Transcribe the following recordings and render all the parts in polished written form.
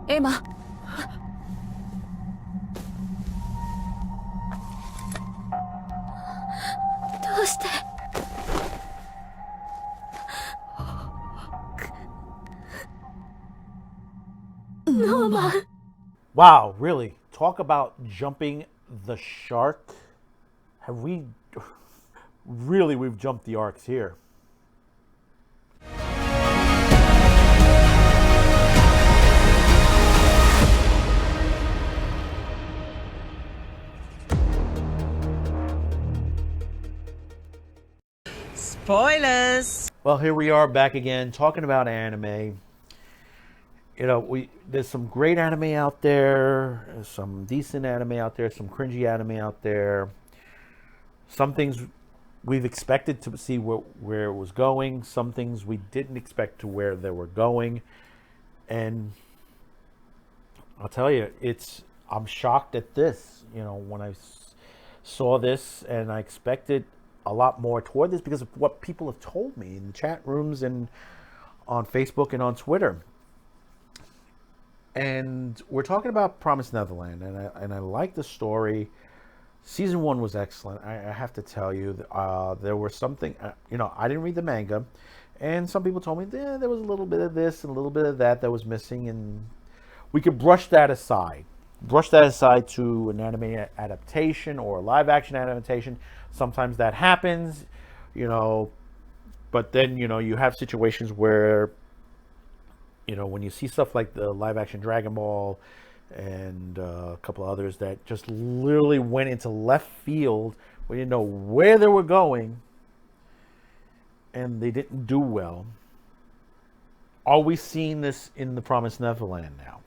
エマ、どうして。ノーマン。Wow, really? Talk about jumping the shark. Have we really we've jumped the arcs here. Spoilers! Well, here we are back again talking about anime. There's some great anime out there, some decent anime out there, some cringy anime out there. Some things we've expected to see where it was going. Some things we didn't expect to where they were going. And I'll tell you, I'm shocked at this. When I saw this, and I expected a lot more toward this because of what people have told me in the chat rooms and on Facebook and on Twitter. And we're talking about Promised Neverland, and I like the story. Season one was excellent. I have to tell you, there was something. I didn't read the manga, and some people told me there was a little bit of this and a little bit of that was missing, and we could brush that aside. Brush that aside to an anime adaptation or a live action adaptation. Sometimes that happens, you know. But then you have situations where when you see stuff like the live action Dragon Ball and a couple of others that just literally went into left field, we didn't know where they were going, and they didn't do well. Are we seeing this in the Promised Neverland now?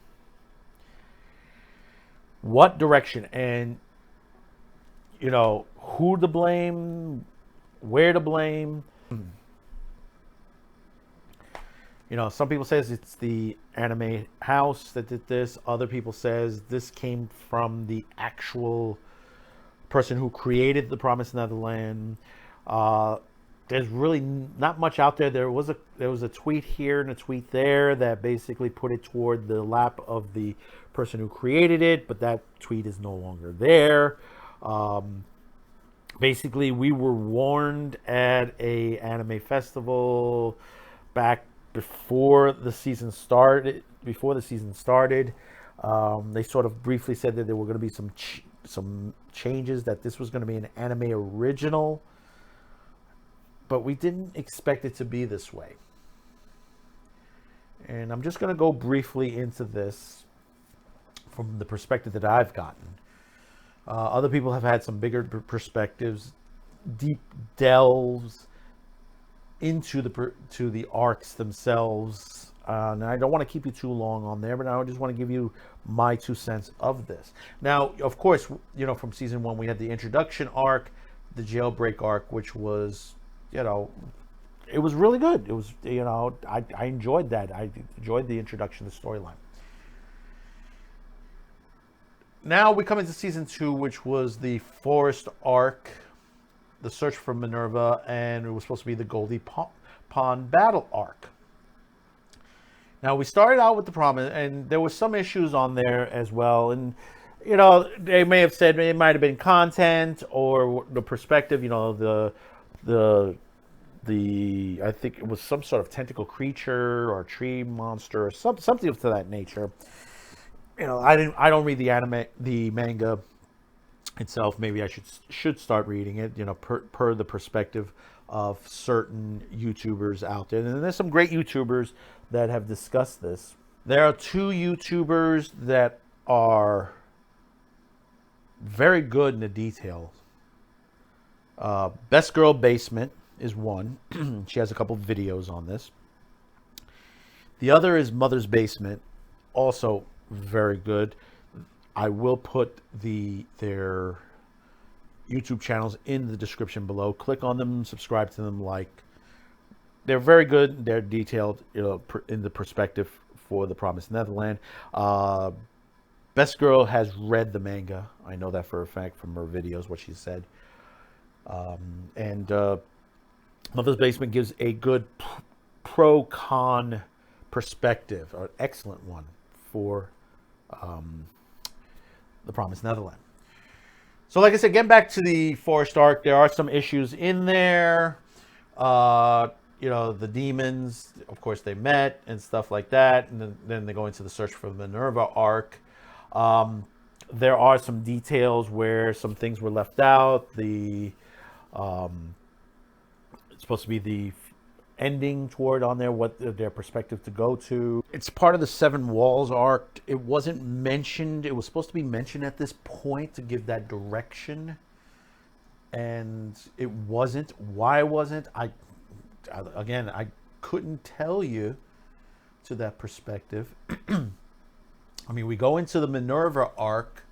What direction? And who to blame, where to blame? Some people says it's the anime house that did this. Other people says this came from the actual person who created the Promised Neverland. There's really not much out there. There was a tweet here and a tweet there that basically put it toward the lap of the person who created it, but that tweet is no longer there. Basically, we were warned at a anime festival back before the season started. They sort of briefly said that there were going to be some changes, that this was going to be an anime original, but we didn't expect it to be this way. And I'm just going to go briefly into this from the perspective that I've gotten. Other people have had some bigger perspectives, deep delves into the arcs themselves. And I don't want to keep you too long on there, but I just want to give you my 2 cents of this. Now, of course, from season one, we had the introduction arc, the jailbreak arc, which was, it was really good. It was, I enjoyed that. I enjoyed the introduction to the storyline. Now we come into season two, which was the forest arc, the search for Minerva, and it was supposed to be the Goldie Pond battle arc. Now we started out with the Promise, and there was some issues on there as well. And they may have said it might have been content or the perspective. The I think it was some sort of tentacle creature or tree monster or something to that nature. I don't read the manga itself. Maybe I should start reading it, per the perspective of certain YouTubers out there. And there's some great YouTubers that have discussed this. There are 2 YouTubers that are very good in the details. Best Girl Basement is one. She has a couple of videos on this. The other is Mother's Basement, also very good. I will put their YouTube channels in the description below. Click on them, subscribe to them, They're very good. They're detailed, in the perspective for the Promised Neverland. Best Girl has read the manga. I know that for a fact from her videos, what she said. And Mother's Basement gives a good pro-con perspective, an excellent one for the Promised Neverland. So like I said, getting back to the Forest arc, there are some issues in there. The demons, of course, they met and stuff like that. And then they go into the Search for Minerva arc. There are some details where some things were left out. It's supposed to be the ending toward on there, what their perspective to go to. It's part of the Seven Walls arc. It wasn't mentioned. It was supposed to be mentioned at this point to give that direction, and it wasn't. Why wasn't? I couldn't tell you to that perspective. I mean, we go into the Minerva arc,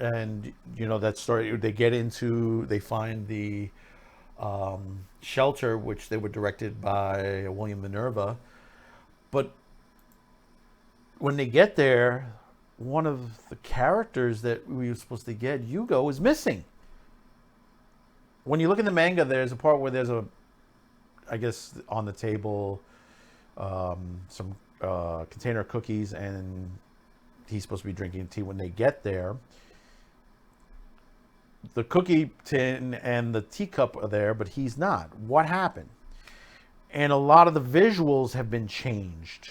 and that story. They find the shelter, which they were directed by William Minerva. But when they get there, one of the characters that we were supposed to get, Hugo, is missing. When you look in the manga, there's a part where there's I guess on the table, some container of cookies, and he's supposed to be drinking tea. When they get there, the cookie tin and the teacup are there, but he's not. What happened? And a lot of the visuals have been changed,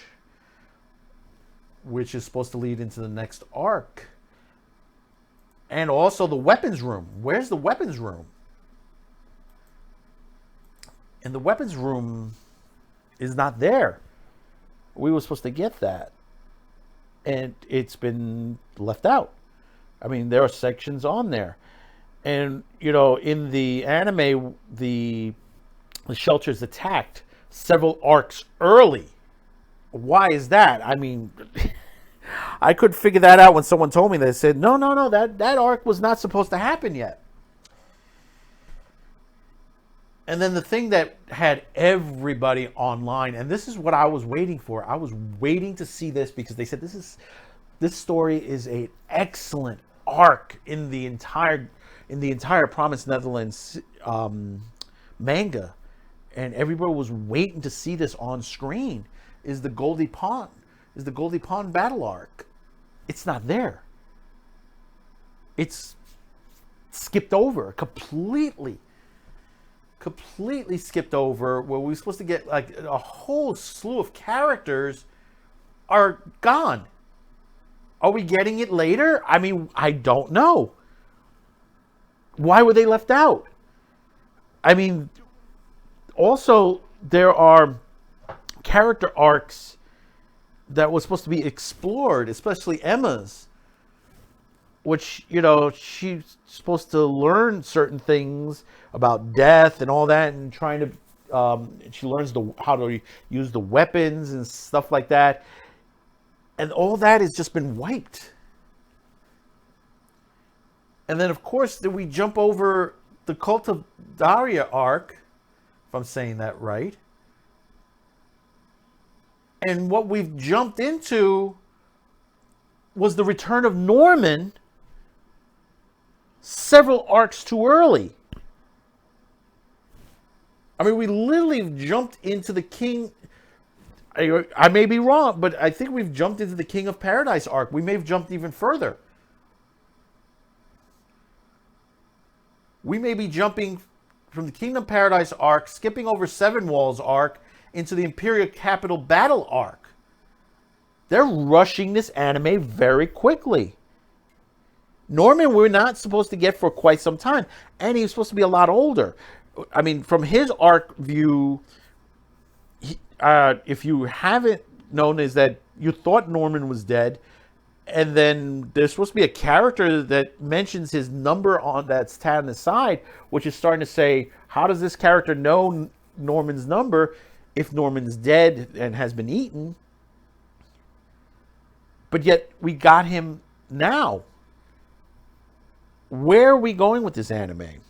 which is supposed to lead into the next arc. And also the weapons room. Where's the weapons room? And the weapons room is not there. We were supposed to get that, and it's been left out. I mean, there are sections on there. And, in the anime, the shelter is attacked several arcs early. Why is that? I mean, I couldn't figure that out when someone told me. They said, no, that arc was not supposed to happen yet. And then the thing that had everybody online, and this is what I was waiting for. I was waiting to see this because they said this story is an excellent arc in the entire Promised Neverland manga, and everybody was waiting to see this on screen. Is the Goldie Pond battle arc? It's not there. It's skipped over completely skipped over. Where we were supposed to get like a whole slew of characters are gone. Are we getting it later? I mean, I don't know. Why were they left out? I mean, also, there are character arcs that was supposed to be explored, especially Emma's, which, she's supposed to learn certain things about death and all that, and trying to, she learns how to use the weapons and stuff like that. And all that has just been wiped. And then, of course, we jump over the Cult of Daria arc, if I'm saying that right. And what we've jumped into was the return of Norman several arcs too early. I mean, we literally jumped into the King. I may be wrong, but I think we've jumped into the King of Paradise arc. We may have jumped even further. We may be jumping from the Kingdom Paradise arc, skipping over Seven Walls arc, into the Imperial Capital Battle arc. They're rushing this anime very quickly. Norman, we're not supposed to get for quite some time, and he's supposed to be a lot older. I mean, from his arc view, if you haven't known, is that you thought Norman was dead, and then there's supposed to be a character that mentions his number on that's tat on the side, which is starting to say, how does this character know Norman's number if Norman's dead and has been eaten? But yet we got him now. Where are we going with this anime?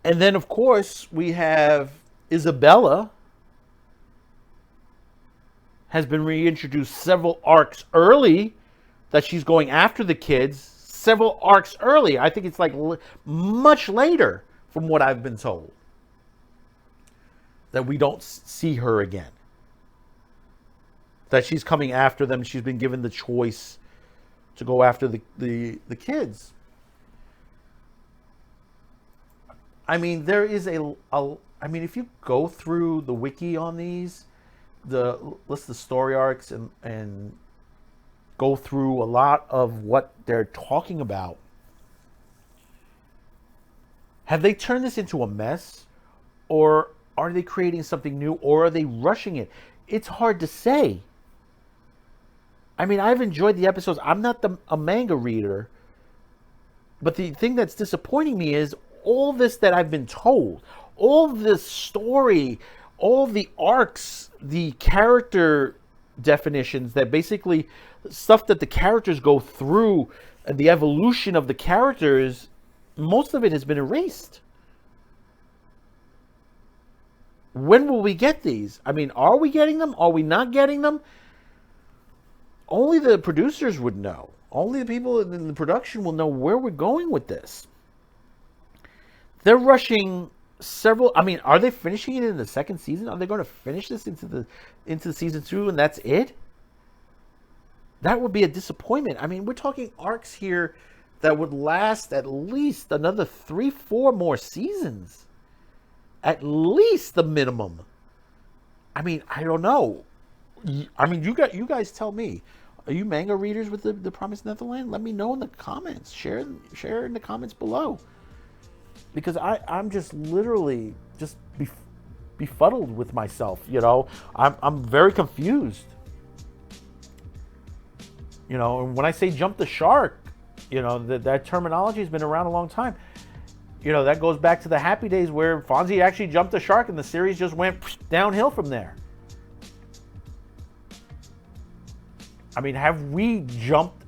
And then, of course, we have Isabella has been reintroduced several arcs early, that she's going after the kids several arcs early. I think it's like much later, from what I've been told, that we don't see her again. that she's coming after them. She's been given the choice to go after the kids. I mean, there is I mean, if you go through the wiki on these, list the story arcs and go through a lot of what they're talking about. Have they turned this into a mess? Or are they creating something new? Or are they rushing it? It's hard to say. I mean, I've enjoyed the episodes. I'm not a manga reader. But the thing that's disappointing me is all this that I've been told, all this story, all the arcs, the character definitions, that basically stuff that the characters go through and the evolution of the characters, most of it has been erased. When will we get these? I mean, are we getting them? Are we not getting them? Only the producers would know. Only the people in the production will know where we're going with this. They're rushing several. I mean, are they finishing it in the second season? Are they going to finish this into season 2 and that's it? That would be a disappointment. I mean, we're talking arcs here that would last at least another 3-4 more seasons. At least the minimum. I mean, I don't know. I mean, you guys tell me. Are you manga readers with the Promised Neverland? Let me know in the comments. Share in the comments below. Because I'm just literally just befuddled with myself. You know, I'm very confused. You know, and when I say jump the shark, you know, that terminology has been around a long time. You know, that goes back to the Happy Days where Fonzie actually jumped the shark and the series just went downhill from there. I mean, have we jumped,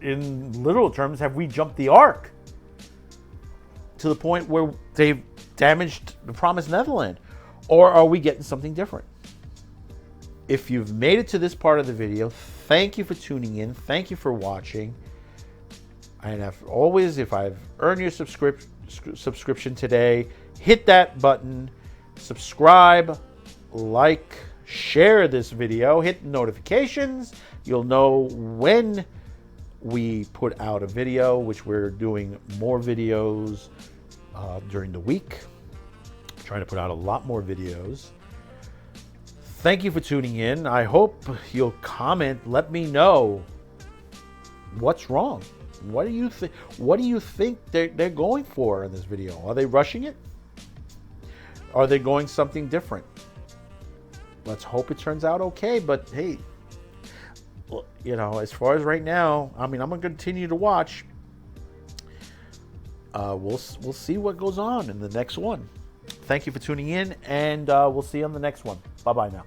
in literal terms, have we jumped the arc to the point where they've damaged the Promised Neverland? Or are we getting something different? If you've made it to this part of the video, thank you for tuning in. Thank you for watching. And if I've earned your subscription today, hit that button, subscribe, like, share this video, hit notifications. You'll know when we put out a video, which we're doing more videos during the week. Trying to put out a lot more videos. Thank you for tuning in. I hope you'll comment. Let me know what's wrong. What do you think? What do you think they're going for in this video? Are they rushing it? Are they going something different? Let's hope it turns out okay. But hey, you know, as far as right now, I mean, I'm gonna continue to watch. We'll see what goes on in the next one. Thank you for tuning in, and we'll see you on the next one. Bye bye now.